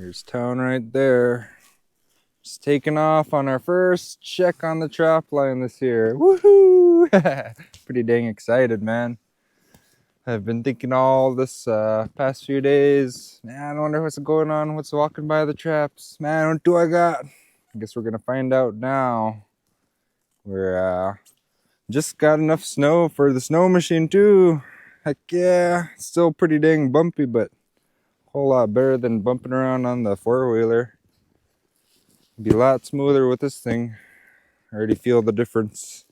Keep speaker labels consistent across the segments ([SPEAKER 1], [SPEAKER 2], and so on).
[SPEAKER 1] There's town right there. Just taking off on our first check on the trap line this year. Woohoo! Pretty dang excited, man. I've been thinking all this past few days. Man, I wonder what's going on. What's walking by the traps? Man, what do I got? I guess we're gonna find out now. We're just got enough snow for the snow machine too. Heck yeah, it's still pretty dang bumpy, but a whole lot better than bumping around on the four-wheeler. Be a lot smoother with this thing. I already feel the difference.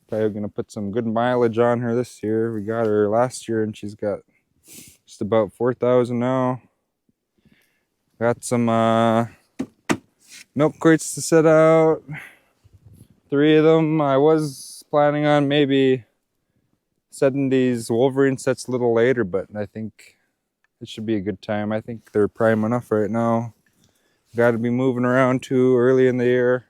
[SPEAKER 1] Probably gonna put some good mileage on her this year. We got her last year and she's got just about 4,000 now. Got some milk crates to set out. 3 of them. I was planning on maybe setting these Wolverine sets a little later, but I think it should be a good time. I think they're prime enough right now. Got to be moving around too early in the year.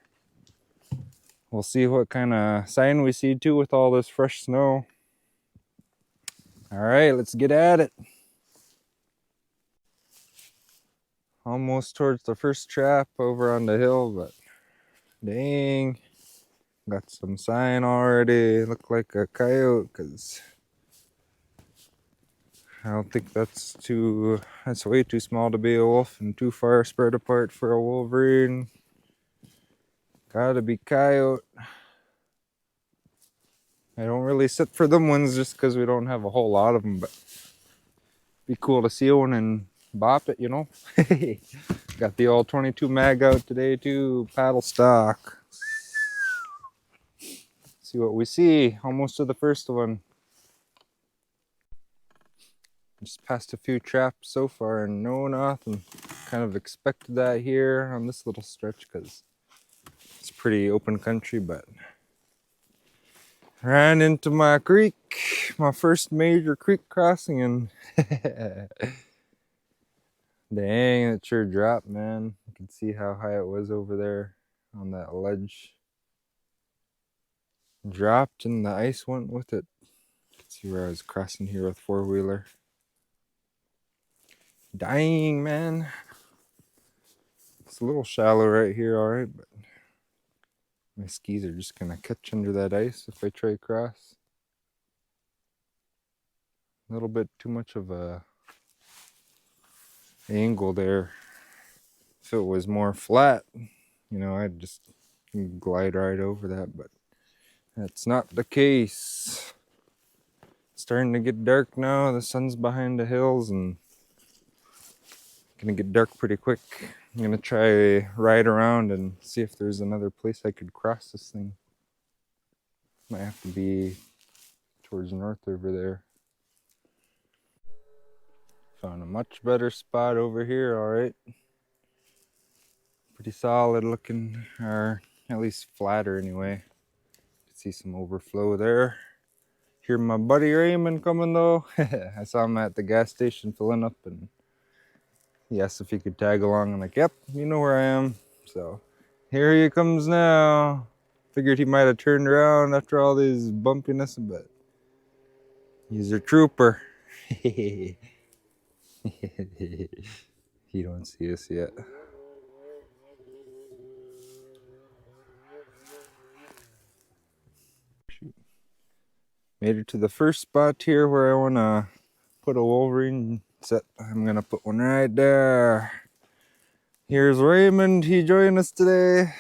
[SPEAKER 1] We'll see what kind of sign we see too with all this fresh snow. All right, let's get at it. Almost towards the first trap over on the hill, but dang, got some sign already. Look like a coyote, because I don't think that's way too small to be a wolf and too far spread apart for a Wolverine. Gotta be coyote. I don't really sit for them ones just because we don't have a whole lot of them, but be cool to see one and bop it, you know. Got the old 22 mag out today too, paddle stock. See what we see. Almost to the first one. Just passed a few traps so far and no nothing. Kind of expected that here on this little stretch because it's pretty open country, but ran into my creek, my first major creek crossing, and dang, it sure dropped, man. You can see how high it was over there on that ledge. Dropped and the ice went with it. Let's see where I was crossing here with four-wheeler. Dang, man. It's a little shallow right here, all right, but my skis are just gonna catch under that ice if I try across. A little bit too much of a angle there. If it was more flat, you know, I'd just glide right over that, but that's not the case. It's starting to get dark now. The sun's behind the hills and gonna get dark pretty quick. I'm gonna try ride around and see if there's another place I could cross this thing. Might have to be towards north over there. Found a much better spot over here, all right. Pretty solid looking, or at least flatter anyway. See some overflow there. Hear my buddy Raymond coming though. I saw him at the gas station filling up and he asked if he could tag along. I'm like, yep, you know where I am. So here he comes now. Figured he might have turned around after all these bumpiness, but he's a trooper. He don't see us yet. Shoot. Made it to the first spot here where I want to put a Wolverine set. I'm going to put one right there. Here's Raymond. He joined us today.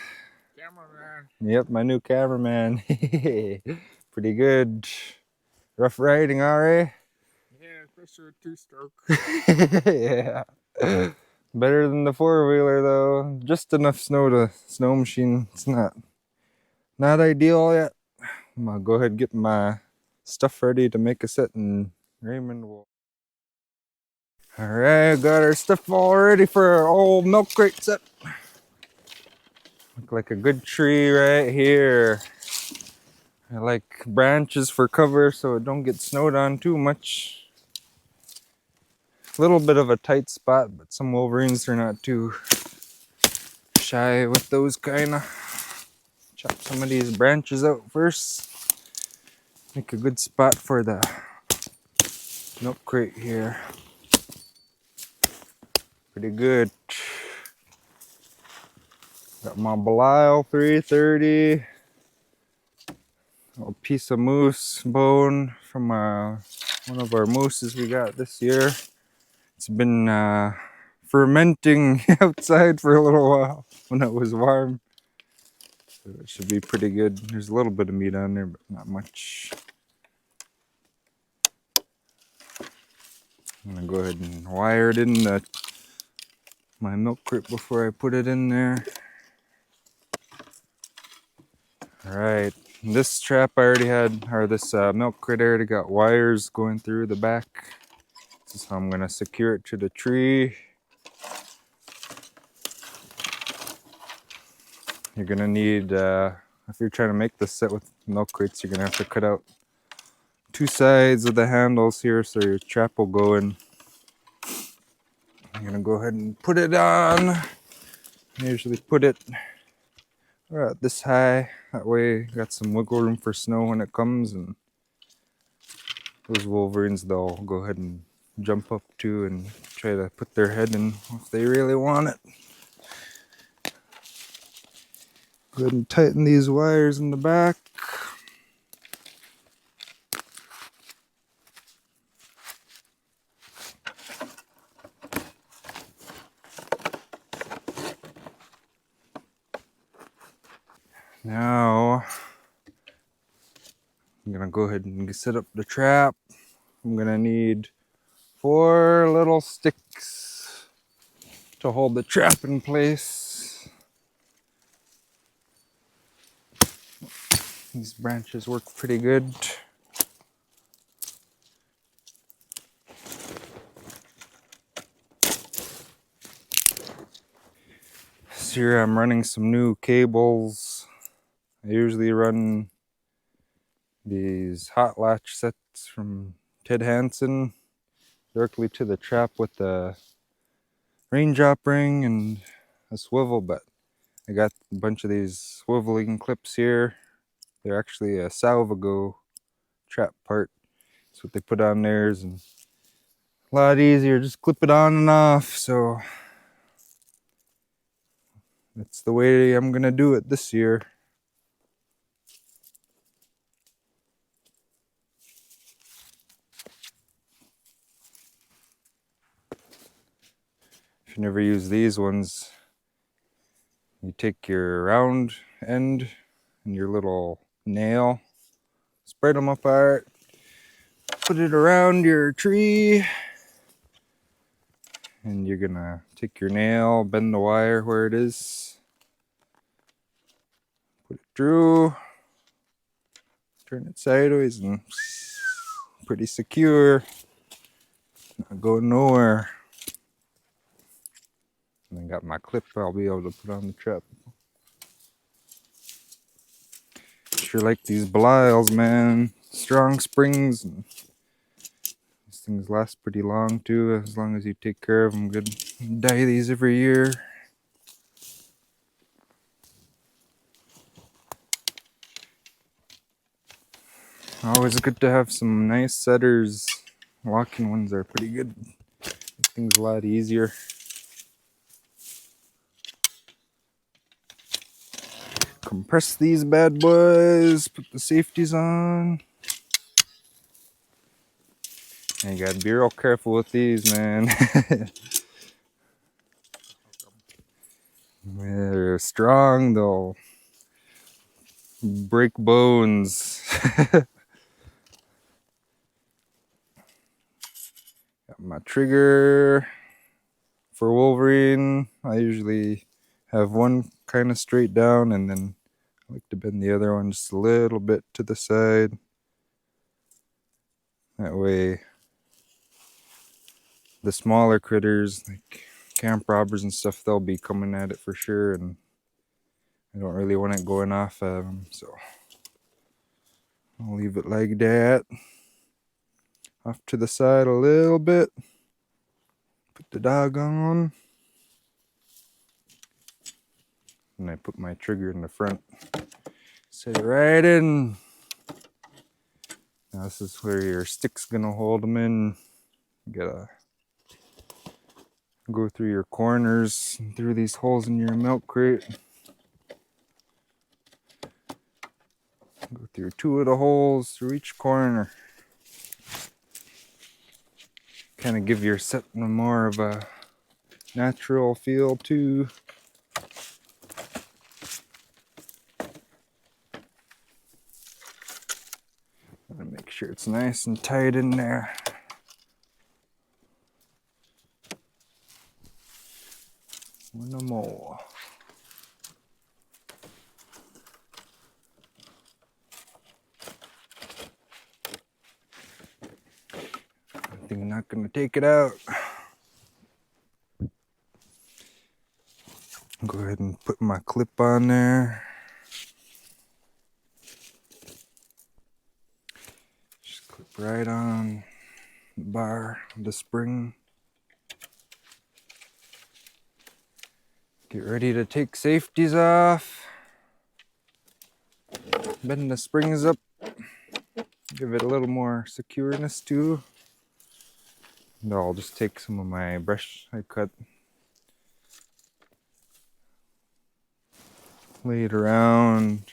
[SPEAKER 1] Cameraman. Yep, my new cameraman. Pretty good. Rough riding, alright?
[SPEAKER 2] Yeah, especially a 2-stroke.
[SPEAKER 1] Yeah. Better than the four-wheeler though. Just enough snow to snow machine. It's not ideal yet. I'm gonna go ahead and get my stuff ready to make a set and Raymond will. Alright, got our stuff all ready for our old milk crate set. Look like a good tree right here. I like branches for cover so it don't get snowed on too much. A little bit of a tight spot, but some Wolverines are not too shy with those kind of. Chop some of these branches out first. Make a good spot for the milk crate here. Pretty good. Got my Belial 330. A piece of moose bone from one of our mooses we got this year. It's been fermenting outside for a little while when it was warm. So it should be pretty good. There's a little bit of meat on there, but not much. I'm gonna go ahead and wire it in my milk crate before I put it in there. All right, this trap I already had, or this milk crate already got wires going through the back. This is how I'm gonna secure it to the tree. You're gonna need, if you're trying to make this set with milk crates, you're gonna have to cut out two sides of the handles here so your trap will go in. I'm gonna go ahead and put it on. I usually put it about this high. That way you got some wiggle room for snow when it comes, and those Wolverines, they'll go ahead and jump up to and try to put their head in if they really want it. Go ahead and tighten these wires in the back. Now, I'm gonna go ahead and set up the trap. I'm gonna need 4 little sticks to hold the trap in place. These branches work pretty good. So here I'm running some new cables. I usually run these hot latch sets from Ted Hansen directly to the trap with the raindrop ring and a swivel, but I got a bunch of these swiveling clips here. They're actually a Salvago trap part. That's what they put on theirs, and a lot easier, just clip it on and off. So that's the way I'm gonna do it this year. If you never use these ones, you take your round end and your little nail, spread them apart, put it around your tree, and you're gonna take your nail, bend the wire where it is, put it through, turn it sideways, and pretty secure, not going nowhere. And I got my clip I'll be able to put on the trap. Sure like these Belials, man. Strong springs, and these things last pretty long too, as long as you take care of them good. Dye these every year. Always good to have some nice setters. Locking ones are pretty good. Make things a lot easier. Compress these bad boys, put the safeties on. And you gotta be real careful with these, man. They're strong, they'll break bones. Got my trigger for Wolverine. I usually have one kind of straight down, and then I like to bend the other one just a little bit to the side. That way the smaller critters like camp robbers and stuff, they'll be coming at it for sure, and I don't really want it going off at them, so I'll leave it like that. Off to the side a little bit. Put the dog on. And I put my trigger in the front. Set it right in. Now this is where your stick's gonna hold them in. You gotta go through your corners and through these holes in your milk crate. Go through 2 of the holes through each corner. Kind of give your setting more of a natural feel too. Gotta make sure it's nice and tight in there. One more. I think I'm not gonna take it out. Go ahead and put my clip on there. Just clip right on the bar, the spring. Get ready to take safeties off. Bend the springs up. Give it a little more secureness too. And I'll just take some of my brush I cut. Lay it around.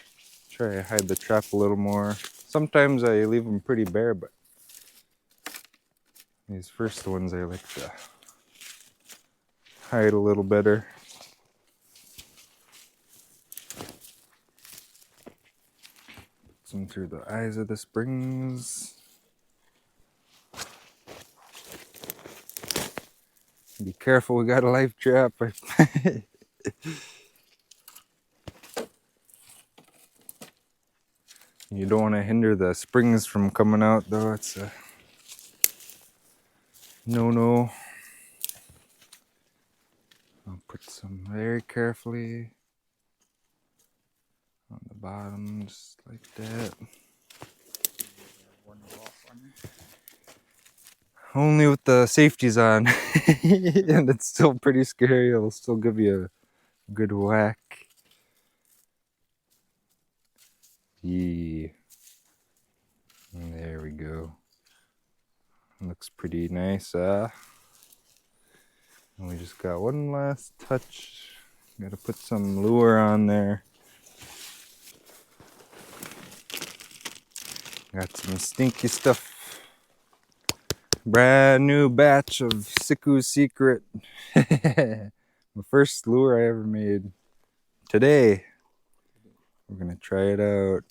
[SPEAKER 1] Try to hide the trap a little more. Sometimes I leave them pretty bare, but these first ones I like to hide a little better. Some through the eyes of the springs. Be careful, we got a life trap. You don't want to hinder the springs from coming out though, it's a no. I'll put some very carefully on the bottom, just like that. Only with the safeties on. And it's still pretty scary. It'll still give you a good whack. Yeah. And there we go. Looks pretty nice. And we just got one last touch. Gotta put some lure on there. Got some stinky stuff. Brand new batch of Siku's Secret. The first lure I ever made. Today, we're gonna try it out.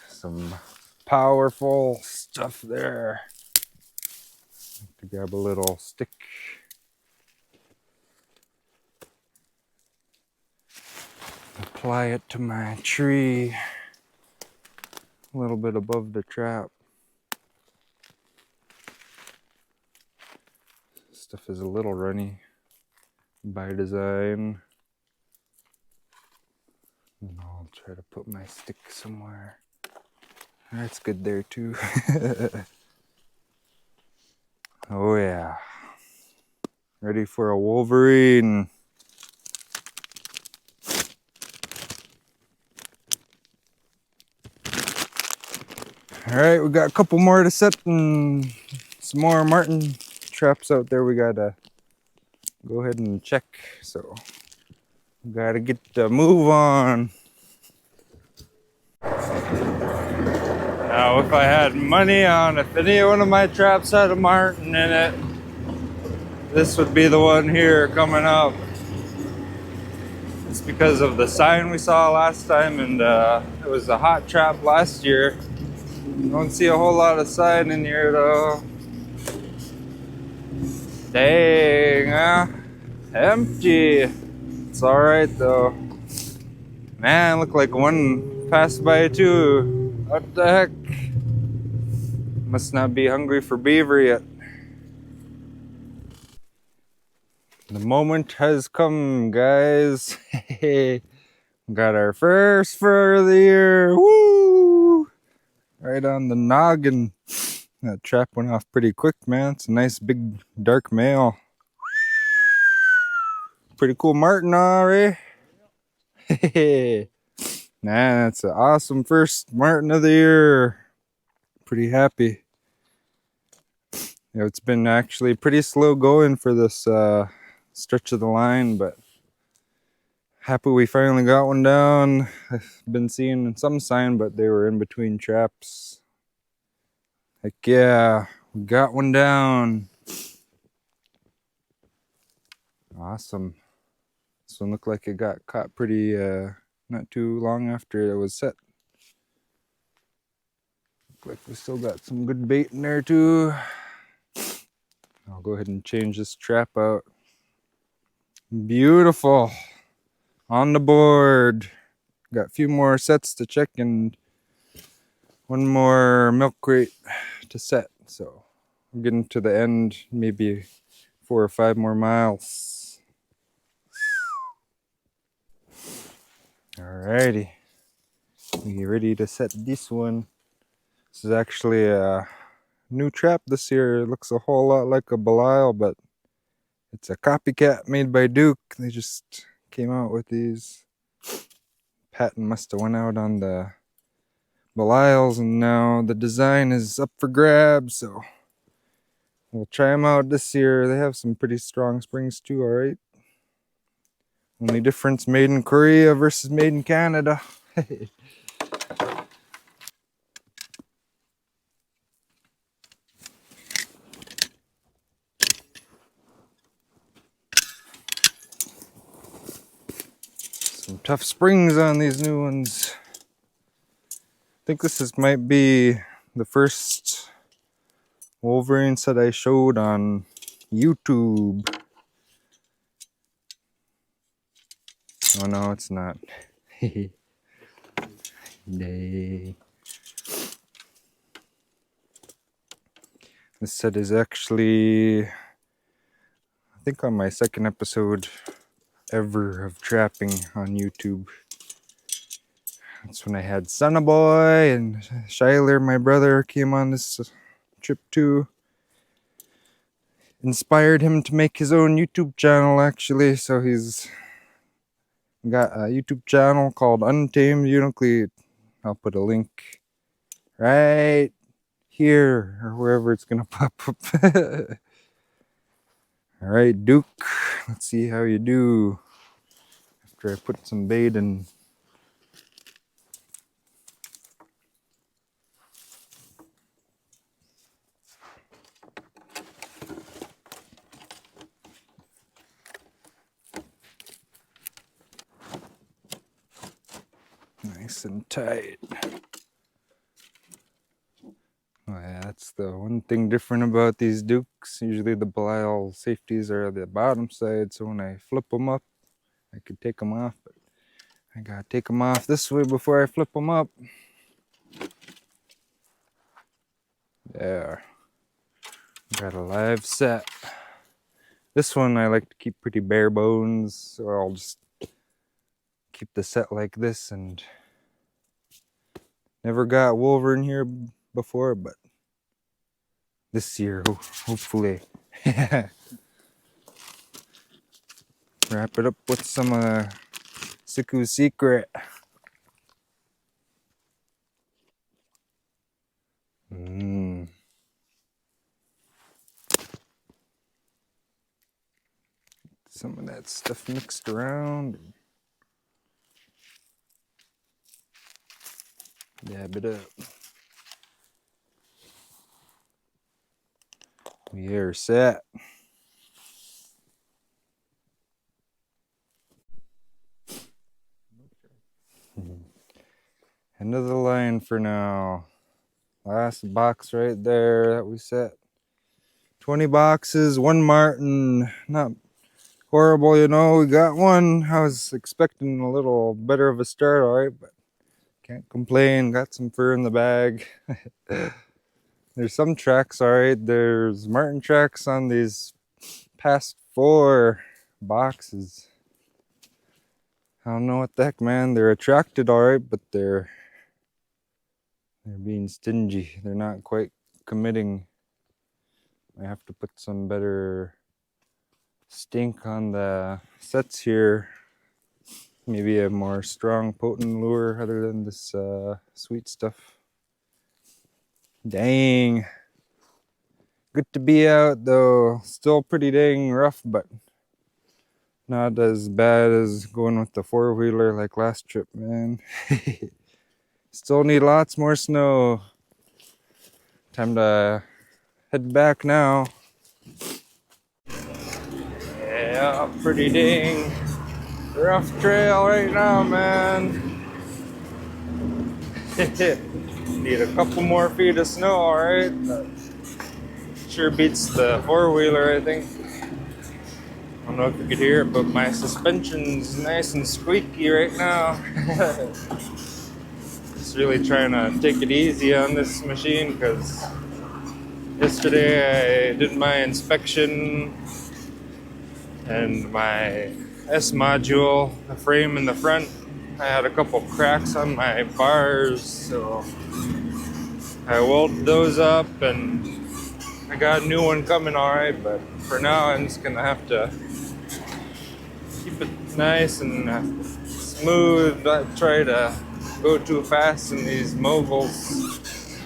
[SPEAKER 1] Some powerful stuff there. To grab a little stick. Apply it to my tree. A little bit above the trap. Stuff is a little runny by design. And I'll try to put my stick somewhere. That's good there too. Oh yeah. Ready for a Wolverine. Alright, we got a couple more to set and some more martin traps out there we gotta go ahead and check. So, gotta get the move on. Now, if I had money on if any one of my traps had a martin in it, this would be the one here coming up. It's because of the sign we saw last time, and it was a hot trap last year. Don't see a whole lot of sign in here though. Dang, empty. It's alright though. Man, looked like one passed by too. What the heck? Must not be hungry for beaver yet. The moment has come, guys. Got our first fur of the year. Woo! Right on the noggin. That trap went off pretty quick, man. It's a nice big dark male. Pretty cool martin, alright. Man, that's an awesome first martin of the year. Pretty happy. It's been actually pretty slow going for this stretch of the line, but Happy we finally got one down. I've been seeing some sign, but they were in between traps. Heck yeah, we got one down. Awesome. This one looked like it got caught pretty not too long after it was set. Look like we still got some good bait in there too. I'll go ahead and change this trap out. Beautiful. On the board. Got a few more sets to check and one more milk crate to set. So I'm getting to the end, maybe 4 or 5 more miles. Alrighty. We get ready to set this one. This is actually a new trap this year. It looks a whole lot like a Belial, but it's a copycat made by Duke. They just came out with these. Patent must have went out on the Belials, and now the design is up for grabs, so we'll try them out this year. They have some pretty strong springs too, alright? Only difference, made in Korea versus made in Canada. Some tough springs on these new ones. I think might be the first Wolverine set I showed on YouTube. Oh no, it's not. Nay. This set is actually, I think, on my second episode ever of trapping on YouTube. That's when I had Sonny Boy and Shyler, my brother, came on this trip too. Inspired him to make his own YouTube channel, actually. So he's got a YouTube channel called Untamed Unique. I'll put a link right here or wherever it's gonna pop up. All right, Duke, let's see how you do after I put some bait in. Nice and tight. Oh yeah, that's the one thing different about these Dukes. Usually the Belial safeties are the bottom side, so when I flip them up, I could take them off, but I gotta take them off this way before I flip them up. There. Got a live set. This one I like to keep pretty bare bones, so I'll just keep the set like this. And never got Wolverine here before, but this year, hopefully. Wrap it up with some Siku's Secret. Some of that stuff mixed around. Dab it up. We are set. End of the line for now. Last box right there that we set. 20 boxes, 1 Martin. Not horrible, you know. We got one. I was expecting a little better of a start, alright, but can't complain. Got some fur in the bag. There's some tracks, alright. There's Martin tracks on these past 4 boxes. I don't know what the heck, man. They're attracted, alright, but they're being stingy. They're not quite committing. I have to put some better stink on the sets here. Maybe a more strong, potent lure other than this sweet stuff. Dang. Good to be out though. Still pretty dang rough, but Not as bad as going with the four-wheeler like last trip, man. Still need lots more snow. Time to head back now. Yeah, pretty dang rough trail right now, man. Need a couple more feet of snow, alright? Sure beats the four-wheeler, I think. I don't know if you could hear it, but my suspension's nice and squeaky right now. Just really trying to take it easy on this machine because yesterday I did my inspection and my S module, the frame in the front. I had a couple cracks on my bars, so I welded those up and I got a new one coming, alright, but for now I'm just gonna have to keep it nice and smooth, not try to go too fast in these mobiles.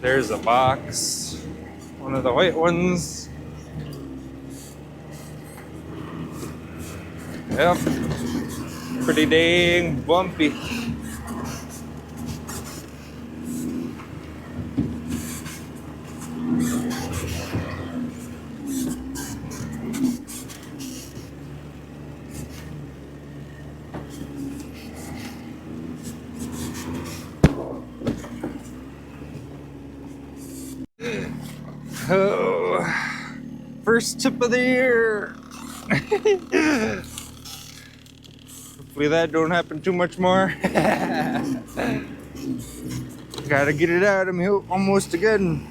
[SPEAKER 1] There's a box, one of the white ones. Yep, pretty dang bumpy. Oh, first tip of the year. Hopefully that don't happen too much more. Gotta get it out of me almost again.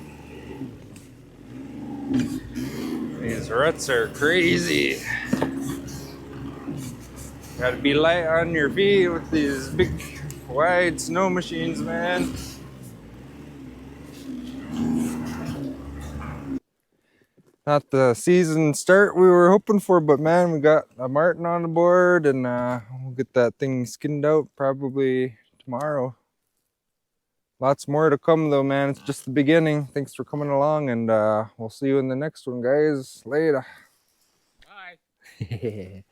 [SPEAKER 1] These ruts are crazy. Gotta be light on your feet with these big wide snow machines, man. Not the season start we were hoping for, but man, we got a Martin on the board and we'll get that thing skinned out probably tomorrow. Lots more to come though, man. It's just the beginning. Thanks for coming along and we'll see you in the next one, guys. Later.
[SPEAKER 2] Bye.